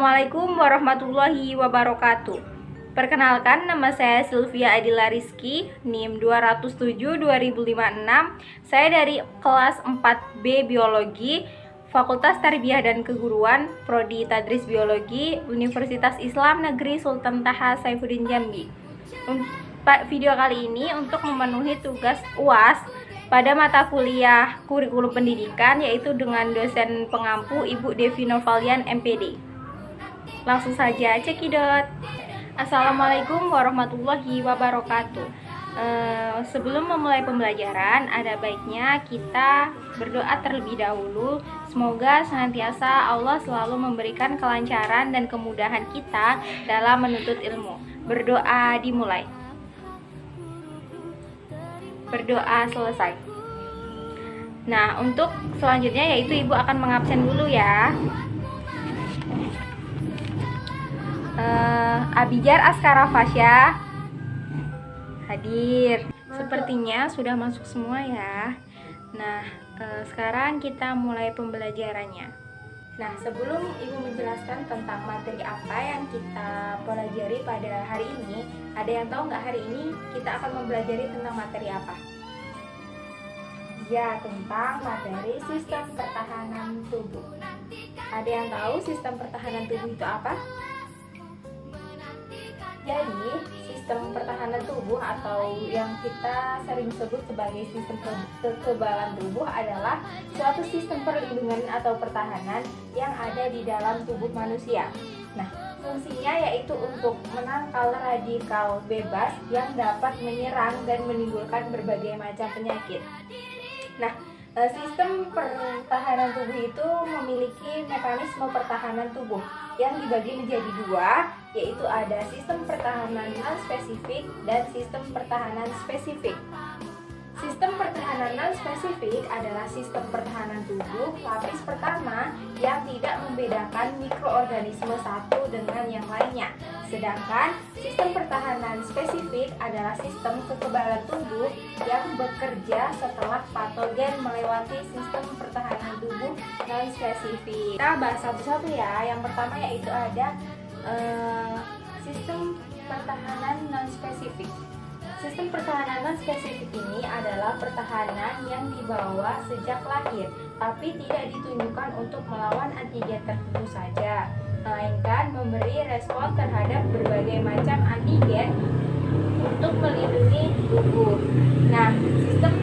Assalamualaikum warahmatullahi wabarakatuh. Perkenalkan, nama saya Sylvia Adila Rizky, NIM 207-2056. Saya dari kelas 4B Biologi, Fakultas Tarbiyah dan Keguruan, Prodi Tadris Biologi, Universitas Islam Negeri Sultan Taha Saifuddin Jambi. Video kali ini untuk memenuhi tugas UAS pada mata kuliah kurikulum pendidikan, yaitu dengan dosen pengampu Ibu Devi Novalian MPD. Langsung saja cekidot. Assalamualaikum warahmatullahi wabarakatuh. Sebelum memulai pembelajaran, ada baiknya kita berdoa terlebih dahulu. Semoga senantiasa Allah selalu memberikan kelancaran dan kemudahan kita dalam menuntut ilmu. Berdoa dimulai. Berdoa selesai. Nah, untuk selanjutnya yaitu Ibu akan mengabsen dulu ya. Abijar Askara Fasya hadir. Sepertinya sudah masuk semua ya. Nah, sekarang kita mulai pembelajarannya. Nah, sebelum Ibu menjelaskan tentang materi apa yang kita pelajari pada hari ini, ada yang tahu nggak hari ini kita akan mempelajari tentang materi apa? Ya, tentang materi sistem pertahanan tubuh. Ada yang tahu sistem pertahanan tubuh itu apa? Jadi, sistem pertahanan tubuh atau yang kita sering sebut sebagai sistem kekebalan tubuh adalah suatu sistem perlindungan atau pertahanan yang ada di dalam tubuh manusia. Nah, fungsinya yaitu untuk menangkal radikal bebas yang dapat menyerang dan menimbulkan berbagai macam penyakit. Nah, sistem pertahanan tubuh itu memiliki mekanisme pertahanan tubuh yang dibagi menjadi dua, yaitu ada sistem pertahanan non-spesifik dan sistem pertahanan spesifik. Sistem pertahanan non-spesifik adalah sistem pertahanan tubuh lapis pertama yang tidak membedakan mikroorganisme satu dengan yang lainnya. Sedangkan sistem pertahanan spesifik adalah sistem kekebalan tubuh yang bekerja setelah patogen melewati sistem pertahanan tubuh non-spesifik. Kita bahas satu-satu ya. Yang pertama yaitu ada sistem pertahanan non-spesifik. Sistem pertahanan non-spesifik ini adalah pertahanan yang dibawa sejak lahir, tapi tidak ditunjukkan untuk melawan antigen tertentu saja, melainkan memberi respon terhadap berbagai macam antigen untuk melindungi tubuh. Nah, sistem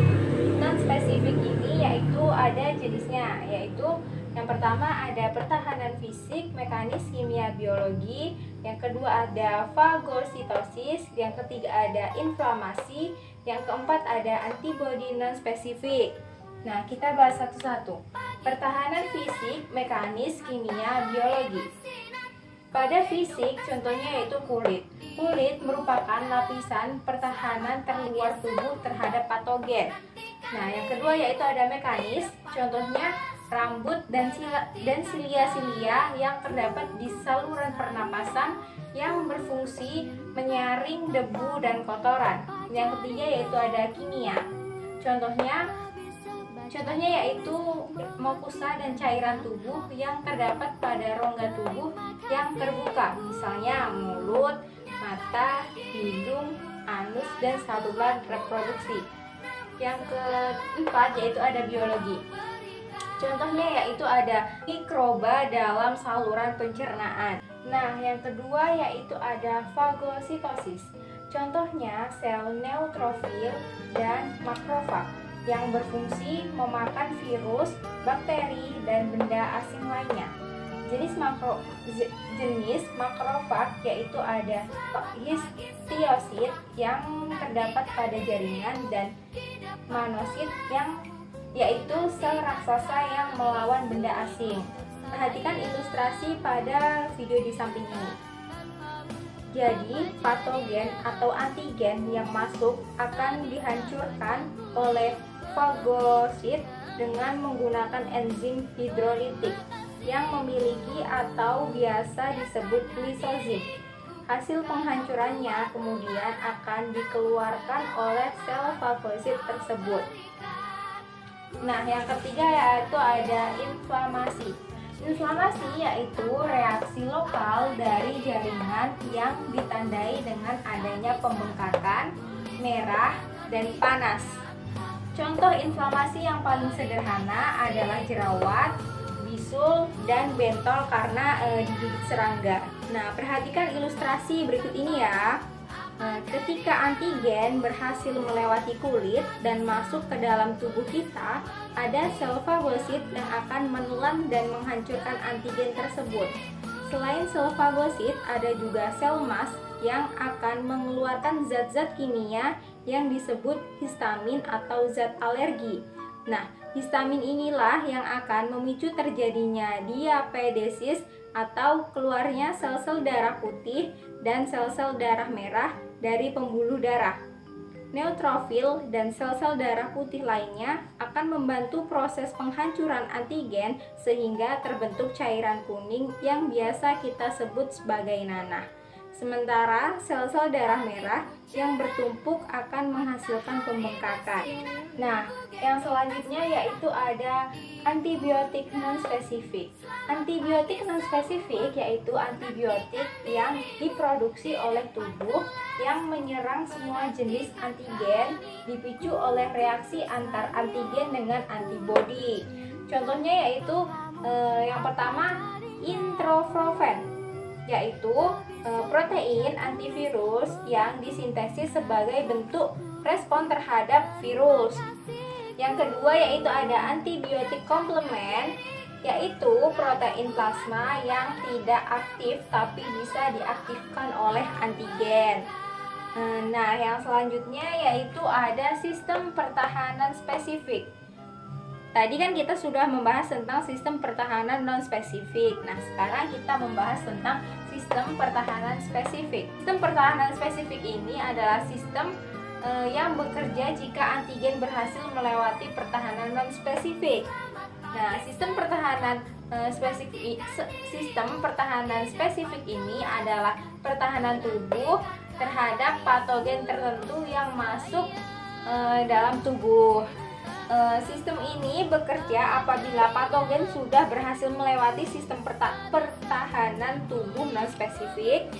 non-spesifik ini yaitu ada jenisnya, yaitu yang pertama ada pertahanan fisik, mekanis, kimia, biologi. Yang kedua ada fagositosis. Yang ketiga ada inflamasi. Yang keempat ada antibodi non-spesifik. Nah, kita bahas satu-satu. Pertahanan fisik, mekanis, kimia, biologi. Pada fisik, contohnya yaitu kulit. Kulit merupakan lapisan pertahanan terluar tubuh terhadap patogen. Nah, yang kedua yaitu ada mekanis. Contohnya rambut dan silia-silia yang terdapat di saluran pernapasan yang berfungsi menyaring debu dan kotoran. Yang ketiga yaitu ada kimia. Contohnya yaitu mukosa dan cairan tubuh yang terdapat pada rongga tubuh yang terbuka, misalnya mulut, mata, hidung, anus, dan saluran reproduksi. Yang keempat yaitu ada biologi. Contohnya yaitu ada mikroba dalam saluran pencernaan. Nah, yang kedua yaitu ada fagositosis. Contohnya sel neutrofil dan makrofag yang berfungsi memakan virus, bakteri, dan benda asing lainnya. Jenis makrofag yaitu ada histiosit yang terdapat pada jaringan dan monosit yang yaitu sel raksasa yang melawan benda asing. Perhatikan ilustrasi pada video di samping ini. Jadi, patogen atau antigen yang masuk akan dihancurkan oleh fagosit dengan menggunakan enzim hidrolitik yang memiliki atau biasa disebut lisozim. Hasil penghancurannya kemudian akan dikeluarkan oleh sel fagosit tersebut. Nah, yang ketiga yaitu ada inflamasi. Inflamasi yaitu reaksi lokal berasal dari jaringan yang ditandai dengan adanya pembengkakan, merah, dan panas. Contoh inflamasi yang paling sederhana adalah jerawat, bisul, dan bentol karena digigit serangga. Nah, perhatikan ilustrasi berikut ini ya. Ketika antigen berhasil melewati kulit dan masuk ke dalam tubuh kita, ada sel fagosit yang akan menelan dan menghancurkan antigen tersebut. Selain sel fagosit, ada juga sel mast yang akan mengeluarkan zat-zat kimia yang disebut histamin atau zat alergi. Nah, histamin inilah yang akan memicu terjadinya diapedesis atau keluarnya sel-sel darah putih dan sel-sel darah merah dari pembuluh darah. Neutrofil dan sel-sel darah putih lainnya akan membantu proses penghancuran antigen sehingga terbentuk cairan kuning yang biasa kita sebut sebagai nanah. Sementara sel-sel darah merah yang bertumpuk akan menghasilkan pembengkakan. Nah, yang selanjutnya yaitu ada antibiotik non-spesifik. Antibiotik non-spesifik yaitu antibiotik yang diproduksi oleh tubuh yang menyerang semua jenis antigen dipicu oleh reaksi antar antigen dengan antibodi. Contohnya yaitu yang pertama introprofen, yaitu protein antivirus yang disintesis sebagai bentuk respon terhadap virus. Yang kedua yaitu ada antibiotik komplement, yaitu protein plasma yang tidak aktif tapi bisa diaktifkan oleh antigen. Nah, yang selanjutnya yaitu ada sistem pertahanan spesifik. Tadi kan kita sudah membahas tentang sistem pertahanan non-spesifik. Nah, sekarang kita membahas tentang sistem pertahanan spesifik. Sistem pertahanan spesifik ini adalah sistem yang bekerja jika antigen berhasil melewati pertahanan non-spesifik. Nah, sistem pertahanan spesifik ini adalah pertahanan tubuh terhadap patogen tertentu yang masuk dalam tubuh. Sistem ini bekerja apabila patogen sudah berhasil melewati sistem pertahanan tubuh non-spesifik.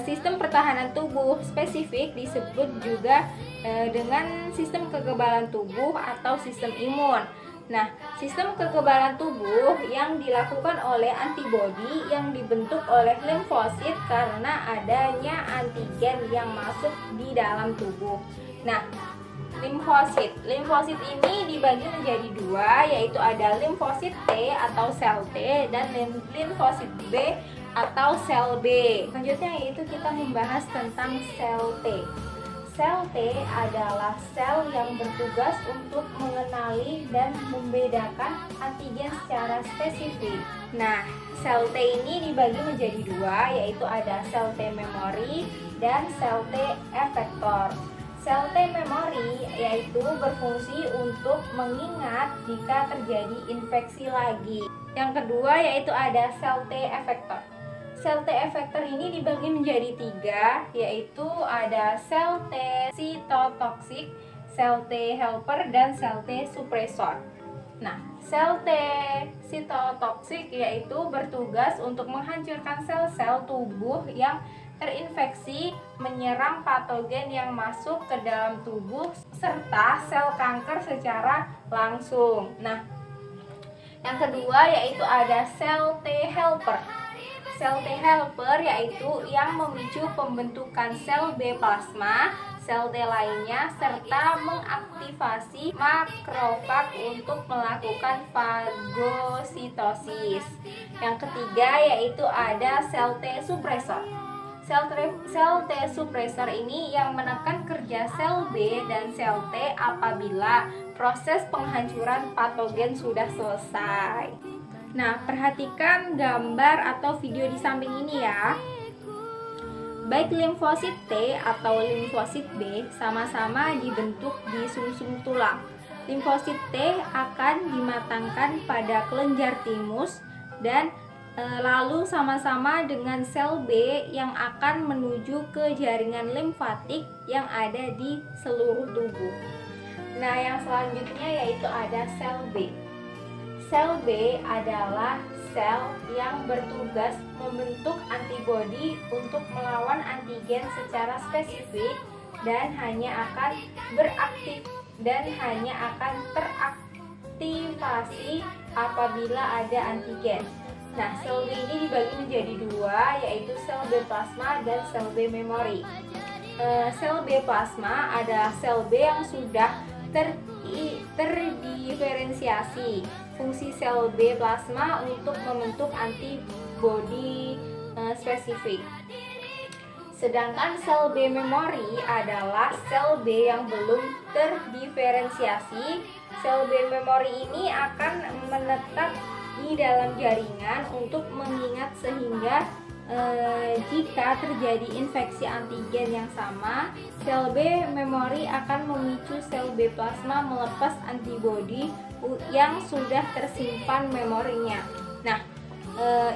Sistem pertahanan tubuh spesifik disebut juga dengan sistem kekebalan tubuh atau sistem imun. Nah, sistem kekebalan tubuh yang dilakukan oleh antibodi yang dibentuk oleh limfosit karena adanya antigen yang masuk di dalam tubuh. Nah, limfosit ini dibagi menjadi dua, yaitu ada limfosit T atau sel T dan limfosit B atau sel B. Selanjutnya yaitu kita membahas tentang sel T. Sel T adalah sel yang bertugas untuk mengenali dan membedakan antigen secara spesifik. Nah, sel T ini dibagi menjadi dua, yaitu ada sel T memori dan sel T efektor. Sel T memori yaitu berfungsi untuk mengingat jika terjadi infeksi lagi. Yang kedua yaitu ada sel T efektor. Sel T efektor ini dibagi menjadi tiga, yaitu ada sel T sitotoksik, sel T helper, dan sel T suppressor. Nah, sel T sitotoksik yaitu bertugas untuk menghancurkan sel-sel tubuh yang terinfeksi, menyerang patogen yang masuk ke dalam tubuh, serta sel kanker secara langsung. Nah, yang kedua yaitu ada sel T helper. Sel T helper yaitu yang memicu pembentukan sel B plasma, sel T lainnya, serta mengaktifasi makrofag untuk melakukan fagositosis. Yang ketiga yaitu ada sel T suppressor. Sel T suppressor ini yang menekan kerja sel B dan sel T apabila proses penghancuran patogen sudah selesai. Nah, perhatikan gambar atau video di samping ini ya. Baik limfosit T atau limfosit B sama-sama dibentuk di sumsum tulang. Limfosit T akan dimatangkan pada kelenjar timus dan lalu sama-sama dengan sel B yang akan menuju ke jaringan limfatik yang ada di seluruh tubuh. Nah, yang selanjutnya yaitu ada sel B. Sel B adalah sel yang bertugas membentuk antibodi untuk melawan antigen secara spesifik dan hanya akan teraktivasi apabila ada antigen. Nah, sel B ini dibagi menjadi dua, yaitu sel B plasma dan sel B memori. Sel B plasma adalah sel B yang sudah terdiferensiasi. Fungsi sel B plasma untuk membentuk antibodi spesifik. Sedangkan sel B memori adalah sel B yang belum terdiferensiasi. Sel B memori ini akan menetap di dalam jaringan untuk mengingat sehingga jika terjadi infeksi antigen yang sama, sel B memori akan memicu sel B plasma melepas antibodi yang sudah tersimpan memorinya. Nah,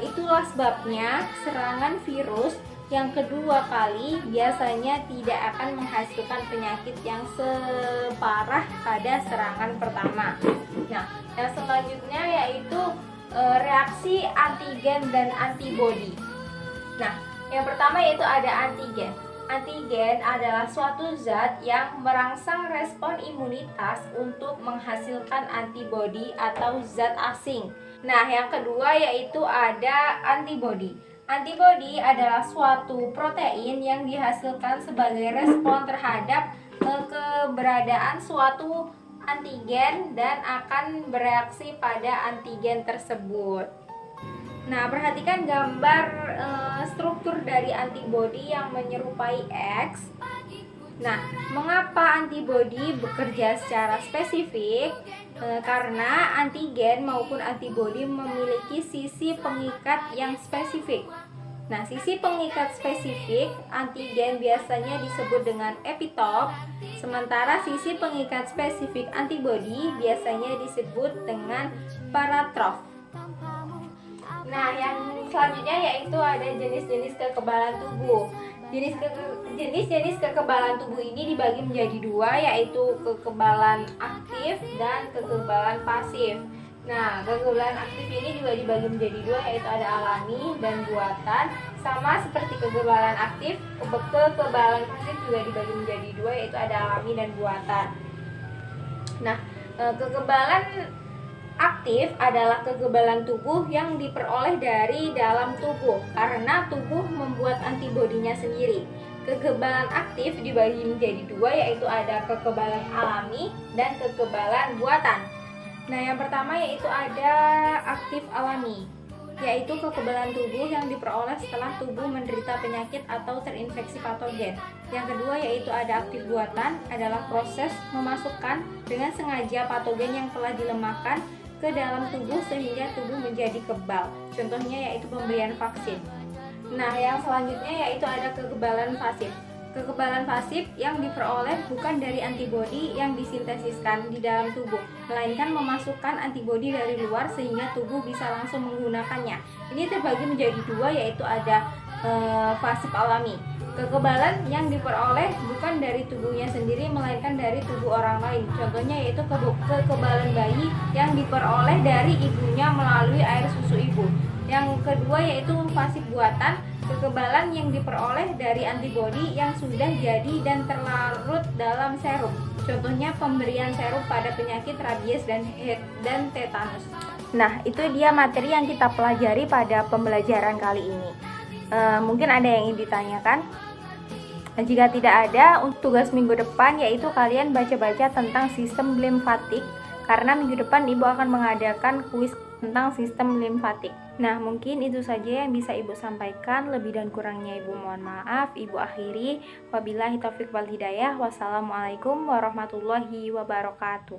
itulah sebabnya serangan virus yang kedua kali biasanya tidak akan menghasilkan penyakit yang separah pada serangan pertama. Nah, yang selanjutnya yaitu reaksi antigen dan antibodi. Nah, yang pertama yaitu ada antigen. Antigen adalah suatu zat yang merangsang respon imunitas untuk menghasilkan antibodi atau zat asing. Nah, yang kedua yaitu ada antibodi. Antibodi adalah suatu protein yang dihasilkan sebagai respon terhadap keberadaan suatu antigen dan akan bereaksi pada antigen tersebut. Nah, perhatikan gambar struktur dari antibodi yang menyerupai X. Nah, mengapa antibodi bekerja secara spesifik? Karena antigen maupun antibodi memiliki sisi pengikat yang spesifik. Nah, sisi pengikat spesifik antigen biasanya disebut dengan epitop, sementara sisi pengikat spesifik antibodi biasanya disebut dengan paratrof. Nah, yang selanjutnya yaitu ada jenis-jenis kekebalan tubuh. Jenis-jenis kekebalan tubuh ini dibagi menjadi dua, yaitu kekebalan aktif dan kekebalan pasif. Nah, kekebalan aktif ini juga dibagi menjadi dua, yaitu ada alami dan buatan. Sama seperti kekebalan aktif, kekebalan pasif juga dibagi menjadi dua, yaitu ada alami dan buatan. Nah, kekebalan aktif adalah kekebalan tubuh yang diperoleh dari dalam tubuh karena tubuh membuat antibodinya sendiri. Kekebalan aktif dibagi menjadi dua, yaitu ada kekebalan alami dan kekebalan buatan. Nah, yang pertama yaitu ada aktif alami, yaitu kekebalan tubuh yang diperoleh setelah tubuh menderita penyakit atau terinfeksi patogen. Yang kedua yaitu ada aktif buatan, adalah proses memasukkan dengan sengaja patogen yang telah dilemahkan ke dalam tubuh sehingga tubuh menjadi kebal. Contohnya yaitu pemberian vaksin. Nah, yang selanjutnya yaitu ada kekebalan pasif. Kekebalan pasif yang diperoleh bukan dari antibodi yang disintesiskan di dalam tubuh, melainkan memasukkan antibodi dari luar sehingga tubuh bisa langsung menggunakannya. Ini terbagi menjadi dua, yaitu ada pasif alami. Kekebalan yang diperoleh bukan dari tubuhnya sendiri, melainkan dari tubuh orang lain. Contohnya yaitu kekebalan bayi yang diperoleh dari ibunya melalui air susu ibu. Yang kedua yaitu pasif buatan, kekebalan yang diperoleh dari antibodi yang sudah jadi dan terlarut dalam serum. Contohnya pemberian serum pada penyakit rabies dan tetanus. Nah, itu dia materi yang kita pelajari pada pembelajaran kali ini. Mungkin ada yang ingin ditanyakan? Jika tidak ada, untuk tugas minggu depan yaitu kalian baca-baca tentang sistem limfatik, karena minggu depan Ibu akan mengadakan kuis tentang sistem limfatik. Nah, mungkin itu saja yang bisa Ibu sampaikan. Lebih dan kurangnya Ibu mohon maaf. Ibu akhiri. Wabillahi taufiq wal hidayah. Wassalamualaikum warahmatullahi wabarakatuh.